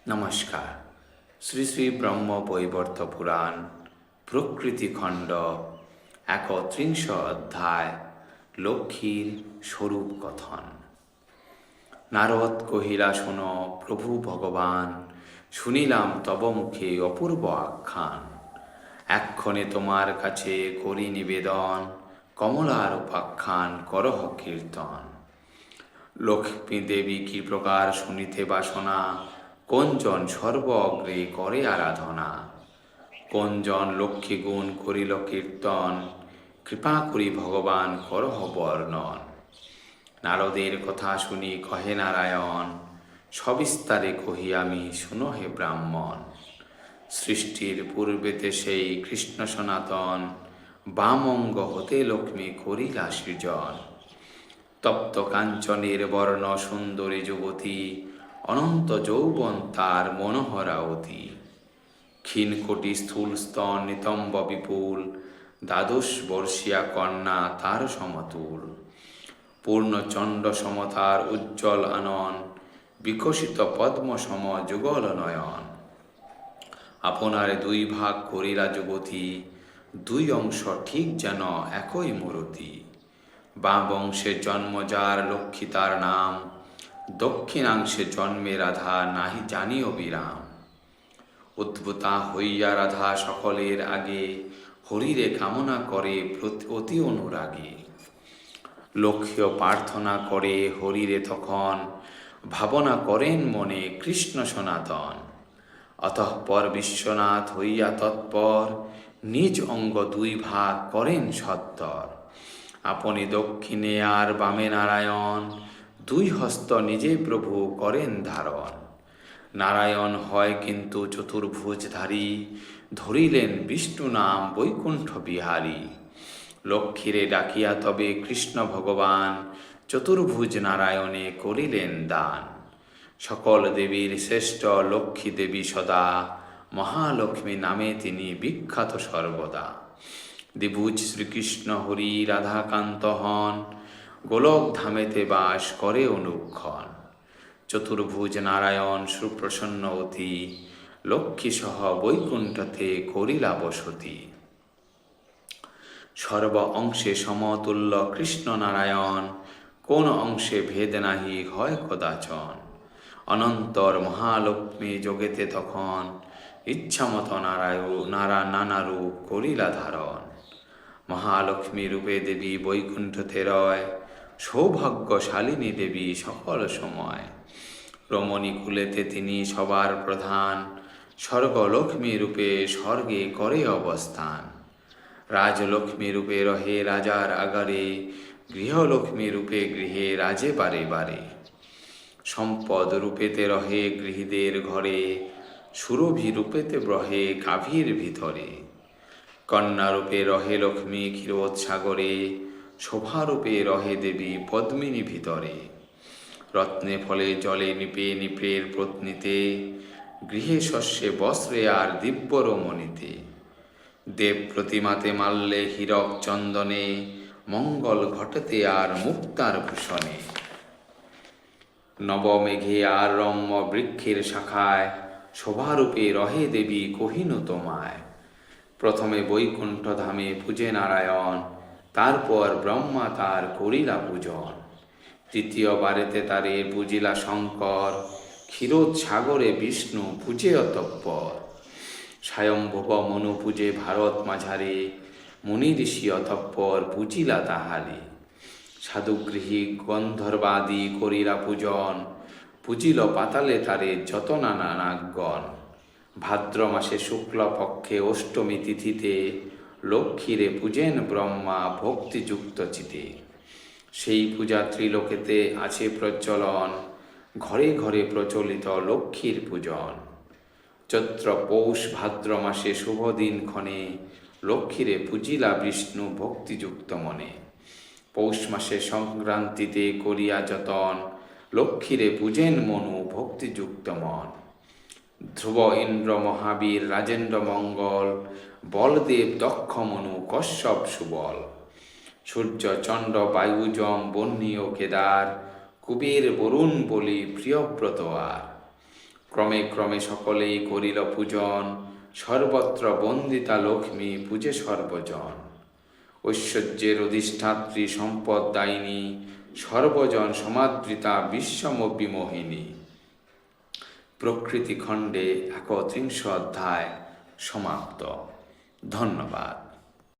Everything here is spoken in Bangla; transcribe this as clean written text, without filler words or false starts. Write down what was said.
নমস্কার। শ্রী শ্রী ব্রহ্ম বৈবর্ত পুরাণ প্রকৃতি খণ্ড ৩১ অধ্যায় লক্ষ্মীর স্বরূপ কথন। নারদ কহিলা, শোন প্রভু ভগবান, শুনিলাম তব মুখে অপূর্ব আখ্যান। এক্ষণে তোমার কাছে করি নিবেদন, কমলার উপাখ্যান করহ কীর্তন। লক্ষ্মী দেবী কি প্রকার শুনিতে বাসনা, কোনজন সর্ব অগ্রে করে আরাধনা। কোনজন লক্ষ্মী গুণ করিল কীর্তন, কৃপা করি ভগবান করহ বর্ণন। নারদের কথা শুনি কহে নারায়ণ, সবিস্তারে কহি আমি শুনো হে ব্রাহ্মণ। সৃষ্টির পূর্বেতে সেই কৃষ্ণ সনাতন, বাম অঙ্গ হতে লক্ষ্মী করিলা সৃজন। তপ্ত কাঞ্চনের বর্ণ সুন্দরী যুবতী, অনন্ত যৌবন তার মনোহরা অতি। ক্ষীণকোটি স্থূল স্তন নিতম্ব বিপুল, দ্বাদশ বর্ষিয়া কন্যা তার সমতুল। পূর্ণচণ্ড সমতার উজ্জ্বল আনন, বিকশিত পদ্ম সম যুগল নয়ন। আপনারে দুই ভাগ করিলা যুবতী, দুই অংশ ঠিক যেন একই মূরতি। বাম বংশে জন্ম যার লক্ষ্মী তার নাম, দক্ষিণাংশে জন্মে রাধা নাহি জানিও বিরাম। উদ্ভূতা হইয়া রাধা সকলের আগে, হরিরে কামনা করে অতি অনুরাগে। লক্ষ্মীও প্রার্থনা করে হরিরে তখন, ভাবনা করেন মনে কৃষ্ণ সনাতন। অতঃপর বিশ্বনাথ হইয়া তৎপর, নিজ অঙ্গ দুই ভাগ করেন সত্তর। আপনি দক্ষিণে আর বামে নারায়ণ, দুই হস্ত নিজে প্রভু করেন ধারণ। নারায়ণ হয় কিন্তু চতুর্ভুজধারী, ধরিলেন বিষ্ণু নাম বৈকুণ্ঠ বিহারী। লক্ষ্মীরে ডাকিয়া তবে কৃষ্ণ ভগবান, চতুর্ভুজ নারায়ণে করিলেন দান। সকল দেবীর শ্রেষ্ঠ লক্ষ্মী দেবী সদা, মহালক্ষ্মী নামে তিনি বিখ্যাত সর্বদা। দ্বিভুজ শ্রীকৃষ্ণ হরি রাধাকান্ত হন, গোলক ধামেতে বাস করে অনুক্ষণ। চতুর্ভুজ নারায়ণ সুপ্রসন্ন অতি, লক্ষ্মী সহ বৈকুণ্ঠতে করিলা বসতি। সর্ব অংশে সমতুল্য কৃষ্ণ নারায়ণ, কোন অংশে ভেদ নাহি হয় কদাচন। অনন্তর মহালক্ষ্মী যোগেতে তখন, ইচ্ছামত নানা রূপ করিলা ধারণ। মহালক্ষ্মী রূপে দেবী বৈকুণ্ঠতে রয়, সৌভাগ্যশালিনী দেবী সকল সময়। রমণী কুলেতে তিনি সবার প্রধান, স্বর্গলক্ষ্মী রূপে স্বর্গে করে অবস্থান। রাজলক্ষ্মী রূপে রহে রাজার আগারে, গৃহলক্ষ্মী রূপে গৃহে রাজে বারে বারে। সম্পদ রূপেতে রহে গৃহীদের ঘরে, সুরভি রূপেতে রহে গাভীর ভিতরে। কন্যারূপে রহে লক্ষ্মী ক্ষীরোৎসাগরে, শোভারূপে রহে দেবী পদ্মিনী ভিতরে। রত্নে ফলে জলে নিপে নিপের পত্নীতে, গৃহে শস্যে বস্ত্রে আর দিব্য রমণীতে। দেব প্রতিমাতে মাল্যে হীরক চন্দনে, মঙ্গল ঘটেতে আর মুক্তার ভূষণে। নবমেঘে আর রম্য বৃক্ষের শাখায়, শোভারূপে রহে দেবী কহিনু তোমায়। প্রথমে বৈকুণ্ঠ ধামে পূজে নারায়ণ, তারপর ব্রহ্মা তার করিলা পূজন। তৃতীয়বারেতে তারে পূজিলা শঙ্কর, ক্ষীরোৎসাগরে বিষ্ণু পূজে অতঃপর। স্বয়ম্ভুব মনু পূজে ভারত মাঝারে, মুনি ঋষি অতঃপর পূজিলা তাহারে। সাধুগৃহী গন্ধর্বাদি করিলা পূজন, পূজিল পাতালে তারে যত নানা নাগগণ। ভাদ্র মাসে শুক্ল পক্ষে অষ্টমী তিথিতে, লক্ষ্মীরে পূজেন ব্রহ্মা ভক্তিযুক্ত চিতে। সেই পূজা ত্রিলোকেতে আছে প্রচলন, ঘরে ঘরে প্রচলিত লক্ষ্মীর পূজন। চৈত্র পৌষ ভাদ্র মাসে শুভ দিনক্ষণে, লক্ষ্মীরে পূজিলা বিষ্ণু ভক্তিযুক্ত মনে। পৌষ মাসে সংক্রান্তিতে করিয়া যতন, লক্ষ্মীরে পূজেন মনু ভক্তিযুক্ত মন। ধ্রুব ইন্দ্র মহাবীর রাজেন্দ্র মঙ্গল, বলদেব দক্ষ মনু কশ্যপ সুবল। সূর্য চন্দ্র বায়ুযম বহ্নি ও কেদার, কুবের বরুণ বলি প্রিয়ব্রত আর। ক্রমে ক্রমে সকলেই করিল পূজন, সর্বত্র বন্দিতা লক্ষ্মী পূজে সর্বজন। ঐশ্বর্যের অধিষ্ঠাত্রী সম্পদ দায়িনী, সর্বজন সমাদৃতা বিশ্বমবিমোহিনী। প্রকৃতি খণ্ডে ৩১ অধ্যায় সমাপ্ত। ধন্যবাদ।